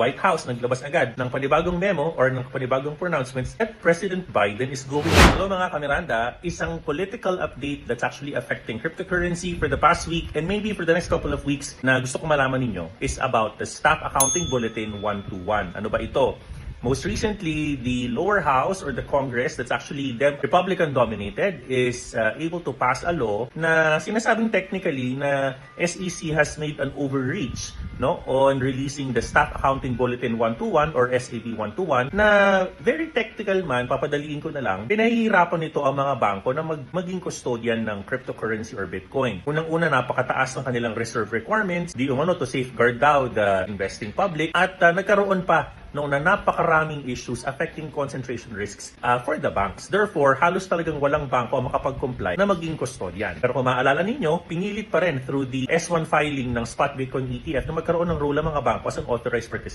White House naglabas agad ng panibagong memo or ng panibagong pronouncements that President Biden is going. Hello mga kamiranda, isang political update that's actually affecting cryptocurrency for the past week and maybe for the next couple of weeks na gusto kong malaman ninyo is about the Staff Accounting Bulletin 121. Ano ba ito? Most recently, the lower house or the Congress that's actually Republican dominated is able to pass a law na sinasabing technically na SEC has made an overreach on releasing the Staff Accounting Bulletin 121 or SAB 121 na very technical man, papadaliin ko na lang, pinahihirapan nito ang mga bangko na maging custodian ng cryptocurrency or Bitcoin. Unang-una, napakataas ng kanilang reserve requirements, di umano to safeguard daw the investing public at nagkaroon pa noong na napakaraming issues affecting concentration risks for the banks. Therefore, halos talagang walang bangko ang makapag-comply na maging custodian. Pero kung maaalala ninyo, pinilit pa rin through the S1 filing ng spot Bitcoin ETF na magkaroon ng role ang mga bangko as an authorized participant.